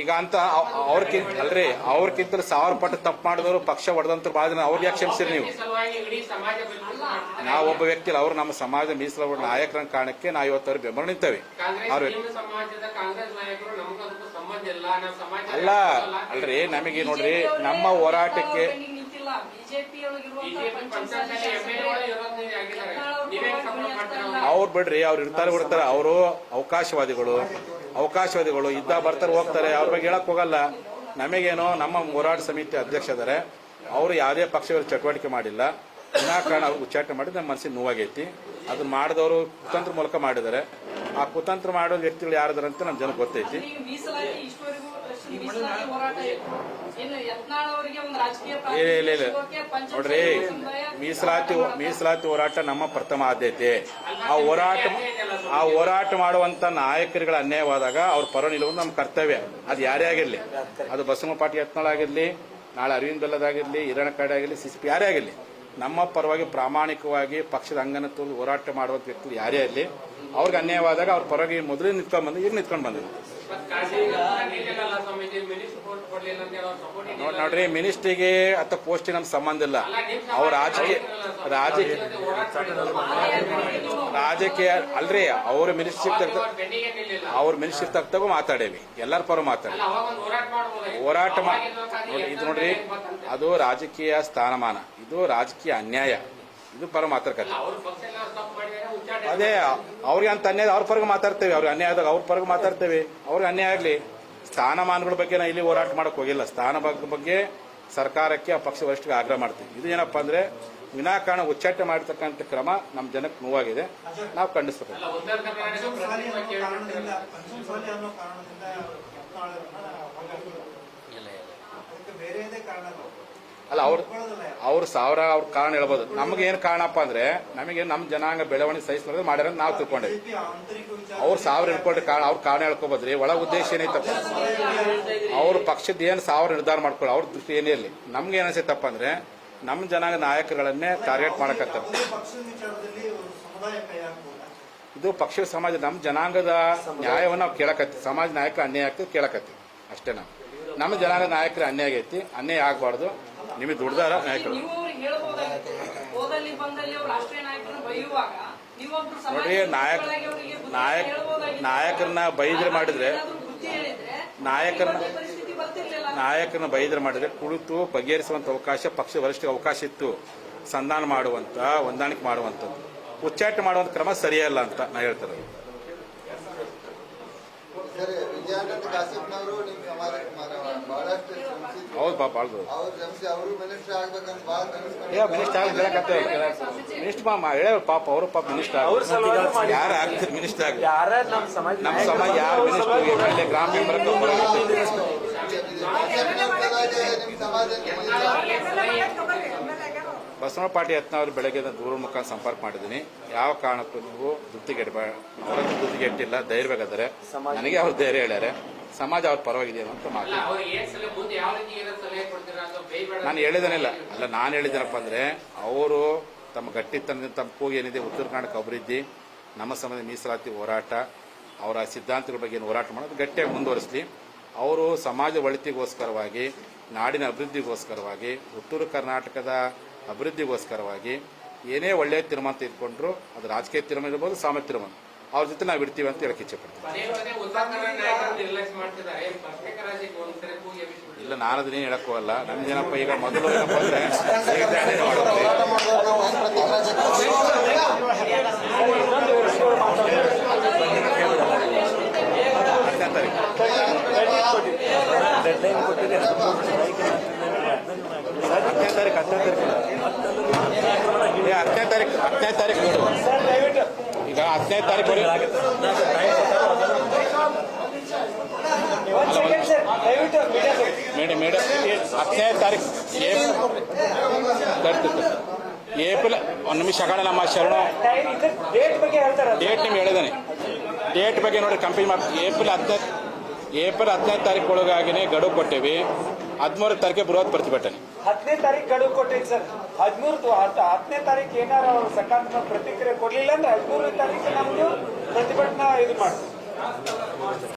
ಈಗ ಅಂತ ಅವ್ರಕ್ಕಿಂತ ಅಲ್ರಿ ಅವ್ರಕ್ಕಿಂತ 1000 ಪಟ್ಟು ತಪ್ಪು ಮಾಡಿದವರು ಪಕ್ಷ ಹೊಡೆದಂತ ಭಾಳ ಜನ ಅವ್ರಿಗೆ ಯಾಕೆ ಕ್ಷಮಿಸಿರಿ ನೀವು? ನಾವು ಒಬ್ಬ ವ್ಯಕ್ತಿ ಇಲ್ಲ, ಅವ್ರು ನಮ್ಮ ಸಮಾಜ ಮೀಸಲು ನಾಯಕರ ಕಾರಣಕ್ಕೆ ನಾವು ಇವತ್ತು ಅವ್ರಿಗೆ ಬೆಂಬಲ ನಿಂತೇವೆ. ಅಲ್ಲ ಅಲ್ರಿ ನಮಗೆ ನೋಡ್ರಿ ನಮ್ಮ ಹೋರಾಟಕ್ಕೆ ಅವ್ರು ಬಿಡ್ರಿ, ಅವ್ರು ಇರ್ತಾರೆ ಬಿಡ್ತಾರೆ, ಅವರು ಅವಕಾಶವಾದಿಗಳು ಇದ್ದ ಬರ್ತಾರೆ ಹೋಗ್ತಾರೆ, ಅವ್ರ ಬಗ್ಗೆ ಹೇಳಕ್ ಹೋಗಲ್ಲ. ನಮಗೇನೋ ನಮ್ಮ ಹೋರಾಟ ಸಮಿತಿ ಅಧ್ಯಕ್ಷ ಇದಾರೆ, ಅವರು ಯಾವುದೇ ಪಕ್ಷ ಚಟುವಟಿಕೆ ಮಾಡಿಲ್ಲ, ವಿನಾಕಾರಣ ಅವ್ರು ಉಚ್ಚಾಟನೆ ಮಾಡಿದ್ರೆ ನಮ್ಮ ಮನಸ್ಸಿಗೆ ನೋವಾಗೈತಿ. ಅದನ್ನ ಮಾಡಿದವರು ಕುತಂತ್ರ ಮೂಲಕ ಮಾಡಿದ್ದಾರೆ. ಆ ಕುತಂತ್ರ ಮಾಡೋ ವ್ಯಕ್ತಿಗಳು ಯಾರಿದಾರೆ ಅಂತ ನಮ್ಮ ಜನಕ್ಕೆ ಗೊತ್ತೈತಿ. ಇಲ್ಲ ನೋಡ್ರಿ, ಮೀಸಲಾತಿ ಹೋರಾಟ ನಮ್ಮ ಪ್ರಥಮ ಆದ್ಯತೆ. ಆ ಹೋರಾಟ ಮಾಡುವಂತ ನಾಯಕರುಗಳ ಅನ್ಯಾಯವಾದಾಗ ಅವ್ರ ಪರ ನಿಲ್ಲುವುದು ನಮ್ಮ ಕರ್ತವ್ಯ. ಅದು ಯಾರೇ ಆಗಿರ್ಲಿ, ಅದು ಬಸಮ್ಮ ಪಾಟೀಲ್ ಯತ್ನಾಳ್ ಆಗಿರ್ಲಿ, ನಾಳೆ ಅರವಿಂದ್ ಬೆಲ್ಲದಾಗಿರ್ಲಿ, ಹಿರಣ್ಕಾಡೆ ಆಗಿರ್ಲಿ, ಸಿಸಿಪಿ ಯಾರೇ ಆಗಿರ್ಲಿ, ನಮ್ಮ ಪರವಾಗಿ ಪ್ರಾಮಾಣಿಕವಾಗಿ ಪಕ್ಷದ ಅಂಗನ ತೋರು ಹೋರಾಟ ಮಾಡುವಂತ ವ್ಯಕ್ತಿಗಳು ಯಾರೇ ಇರಲಿ, ಅವ್ರಿಗೆ ಅನ್ಯಾಯವಾದಾಗ ಅವ್ರ ಪರವಾಗಿ ಮೊದಲೇ ನಿಂತ್ಕೊಂಡ್ ಬಂದು ಈಗ ನಿಂತ್ಕೊಂಡು ಬಂದಿದೆ. ನೋಡ್ರಿ, ಮಿನಿಸ್ಟ್ರಿಗೆ ಅಥವಾ ಪೋಸ್ಟಿಗೆ ನಮ್ಗೆ ಸಂಬಂಧ ಇಲ್ಲ. ಅವ್ರ ರಾಜಕೀಯ ಅಲ್ರಿ, ಅವ್ರ ಮಿನಿಸ್ಟ್ರಿ ತಗ್ತಾಗೂ ಮಾತಾಡೇವಿ, ಎಲ್ಲರ ಪರ ಮಾತಾಡಿ ಹೋರಾಟ ಇದು ನೋಡ್ರಿ, ಅದು ರಾಜಕೀಯ ಸ್ಥಾನಮಾನ, ಇದು ರಾಜಕೀಯ ಅನ್ಯಾಯ, ಇದು ಪರ ಮಾತಾಡ್ಕತ್ತೆ. ಅದೇ ಅವ್ರಿಗೆ ಅಂತ ಅನ್ಯಾಯ ಅವ್ರ ಪರಗ ಮಾತಾಡ್ತೇವೆ, ಅವ್ರಿಗೆ ಅನ್ಯಾಯ ಆದಾಗ ಅವ್ರ ಪರಗ ಮಾತಾಡ್ತೇವೆ. ಅವ್ರಿಗೆ ಅನ್ಯಾಯ ಆಗ್ಲಿ, ಸ್ಥಾನಮಾನಗಳ ಬಗ್ಗೆ ನಾ ಇಲ್ಲಿ ಹೋರಾಟ ಮಾಡಕ್ ಹೋಗಿಲ್ಲ. ಸ್ಥಾನ ಬಗ್ಗೆ ಸರ್ಕಾರಕ್ಕೆ ಆ ಪಕ್ಷ ವರಿಷ್ಠರಿಗೆ ಆಗ್ರಹ ಮಾಡ್ತೀವಿ. ಇದು ಏನಪ್ಪಾ ಅಂದ್ರೆ ವಿನಾಕಾರಣ ಉಚ್ಚಾಟನೆ ಮಾಡತಕ್ಕಂಥ ಕ್ರಮ ನಮ್ಮ ಜನಕ್ಕೆ ನೋವಾಗಿದೆ, ನಾವು ಖಂಡಿಸ್ಬೇಕು. ಅಲ್ಲ ಅವ್ರ ಸಾವಿರ ಅವ್ರ ಕಾರಣ ಹೇಳ್ಬೋದು. ನಮ್ಗೇನು ಕಾರಣಪ್ಪ ಅಂದ್ರೆ ನಮಗೆ ನಮ್ಮ ಜನಾಂಗ ಬೆಳವಣಿಗೆ ಸಹಿಸಲು ಮಾಡ್ಯಾರ ನಾವು ತಿಳ್ಕೊಂಡೇವಿ. ಅವ್ರು ಸಾವಿರ ಹೇಳ್ಕೊಂಡ್ರೆ ಅವ್ರ ಕಾರಣ ಹೇಳ್ಕೊಬೋದ್ರಿ. ಒಳ ಉದ್ದೇಶ ಏನೈತಪ್ಪ, ಅವ್ರ ಪಕ್ಷದ ಏನು ಸಾವಿರ ನಿರ್ಧಾರ ಮಾಡ್ಕೊಳ್ಳಿ, ಅವ್ರ ದೃಷ್ಟಿ ಏನೇ ಇರಲಿ. ನಮ್ಗೆ ಏನ್ ಅನ್ಸೈತಪ್ಪ ಅಂದ್ರೆ ನಮ್ಮ ಜನಾಂಗ ನಾಯಕರುಗಳನ್ನೇ ಟಾರ್ಗೆಟ್ ಮಾಡಕತ್ತ. ಇದು ಪಕ್ಷ ಸಮಾಜ ನಮ್ಮ ಜನಾಂಗದ ನ್ಯಾಯವನ್ನು ನಾವು ಕೇಳಕತ್ತಿ, ಸಮಾಜ ನಾಯಕ ಅನ್ಯಾಯ ಆಗ್ತದೆ ಕೇಳಕತ್ತಿ ಅಷ್ಟೇ. ನಮ್ಮ ಜನಾಂಗದ ನಾಯಕರ ಅನ್ಯಾಯ ಆಗೈತಿ, ಅನ್ಯಾಯ ಆಗ್ಬಾರ್ದು. ನಿಮಗೆ ದುಡ್ದಾರ ನಾಯಕರು ನೋಡ್ರಿ, ನಾಯಕರನ್ನ ಬೈದ್ರೆ ಮಾಡಿದ್ರೆ ನಾಯಕರನ್ನ ಬೈದ್ರೆ ಮಾಡಿದ್ರೆ ಕುಳಿತು ಬಗೆಹರಿಸುವಂತ ಅವಕಾಶ ಪಕ್ಷ ವರಿಷ್ಠ ಅವಕಾಶ ಇತ್ತು. ಸಂಧಾನ ಮಾಡುವಂತ, ಹೊಂದಾಣಿಕೆ ಮಾಡುವಂಥದ್ದು, ಉಚ್ಚಾಟನೆ ಮಾಡುವಂತ ಕ್ರಮ ಸರಿಯಲ್ಲ ಅಂತ ನಾ ಹೇಳ್ತಾರೆ. ಹೌದು ಪಾಪ, ಮಿನಿಸ್ಟರ್ ಹೇಳ ಪಾಪ, ಅವರು ಪಾಪ ಮಿನಿಸ್ಟರ್ ಯಾರು ಆಗ್ತಾರೆ, ಮಿನಿಸ್ಟರ್ ಆಗ ನಮ್ಮ ಸಮಾಜ ಯಾರು ಮಿನಿಸ್ಟರ್ ಗ್ರಾಮ ಬಸವಣ್ಣ ಪಾಟೀಲ್ ಯತ್ನಾಳ್ ಬೆಳಗ್ಗೆ ದೂರ ಮುಖ ಸಂಪರ್ಕ ಮಾಡಿದ್ದೀನಿ. ಯಾವ ಕಾರಣಕ್ಕೂ ನೀವು ದುಡ್ಡಿಗೆಡ್ಬೇಡ, ಅವರ ದುಡ್ಡಿಗೆಟ್ಟಿಲ್ಲ, ಧೈರ್ಯವಾಗಿದ್ದಾರೆ. ನನಗೆ ಅವ್ರು ಧೈರ್ಯ ಹೇಳ್ಯಾರೆ, ಸಮಾಜ ಅವ್ರ ಪರವಾಗಿದೆ ಅಂತ ಮಾತು ನಾನು ಹೇಳಿದನಿಲ್ಲ. ಅಲ್ಲ, ನಾನು ಹೇಳಿದ್ದೇನಪ್ಪ ಅಂದ್ರೆ ಅವರು ತಮ್ಮ ಗಟ್ಟಿತನದಿಂದ ತಮ್ಮ ಕೂಗಿ ಏನಿದೆ ಉತ್ತರ ಕರ್ನಾಟಕ ಅಭಿವೃದ್ಧಿ, ನಮ್ಮ ಸಮಾಜ ಮೀಸಲಾತಿ ಹೋರಾಟ, ಅವರ ಸಿದ್ಧಾಂತಗಳ ಬಗ್ಗೆ ಏನು ಹೋರಾಟ ಮಾಡೋದು ಗಟ್ಟಿಯಾಗಿ ಮುಂದುವರಿಸಲಿ. ಅವರು ಸಮಾಜ ಒಳಿತಿಗೋಸ್ಕರವಾಗಿ, ನಾಡಿನ ಅಭಿವೃದ್ಧಿಗೋಸ್ಕರವಾಗಿ, ಉತ್ತರ ಕರ್ನಾಟಕದ ಅಭಿವೃದ್ಧಿಗೋಸ್ಕರವಾಗಿ ಏನೇ ಒಳ್ಳೆಯ ತೀರ್ಮಾನ ತೆಗೆದುಕೊಂಡ್ರು, ಅದು ರಾಜಕೀಯ ತೀರ್ಮಾನ ಇರ್ಬೋದು, ಸಾಮಾನ್ಯ ತೀರ್ಮಾನ, ಅವ್ರ ಜೊತೆ ನಾವು ಇಡ್ತೀವಿ ಅಂತ ಹೇಳಕ್ ಇಚ್ಛೆ ಪಡ್ತೀವಿ. ಇಲ್ಲ, ನಾನು ಅದನ್ನೇ ಹೇಳಕ್ ಹೋಗಲ್ಲ. ನಮ್ದೇನಪ್ಪ ಈಗ ಮೊದಲು ಏನಪ್ಪ ಅಂದ್ರೆ ಹತ್ತನೇ ತಾರೀಕು ನೋಡು. ಈಗ 10ನೇ ತಾರೀಕು ಮೇಡಮ್ 10ನೇ ತಾರೀಕು ಏಪ್ರಿಲ್ ಒಂದು ನಿಮಿಷ ಆಗೋಣ. ನಮ್ಮ ಶರಣ ಡೇಟ್ ನಿಮ್ಗೆ ಹೇಳಿದಾನೆ. ಡೇಟ್ ಬಗ್ಗೆ ನೋಡಿ ಕಂಪೇರ್ ಮಾಡಿ. ಏಪ್ರಿಲ್ 10ನೇ ತಾರೀಕು ಒಳಗಾಗಿನೇ ಗಡುವು ಕೊಟ್ಟೇವಿ. 13 ತಾರೀಕಿಗೆ ಬೃಹತ್ ಪ್ರತಿಭಟನೆ. 10ನೇ ತಾರೀಕು ಗಡುವು ಕೊಟ್ಟಿದ್ದು ಸರ್. 10ನೇ ತಾರೀಕು ಏನಾರ ಸಕಾರಾತ್ಮಕ ಪ್ರತಿಕ್ರಿಯೆ ಕೊಡ್ಲಿಲ್ಲ ಅಂದ್ರೆ 13ನೇ ತಾರೀಕು ನಮ್ದು ಪ್ರತಿಭಟನಾ ಇದು ಮಾಡ್ತೀವಿ.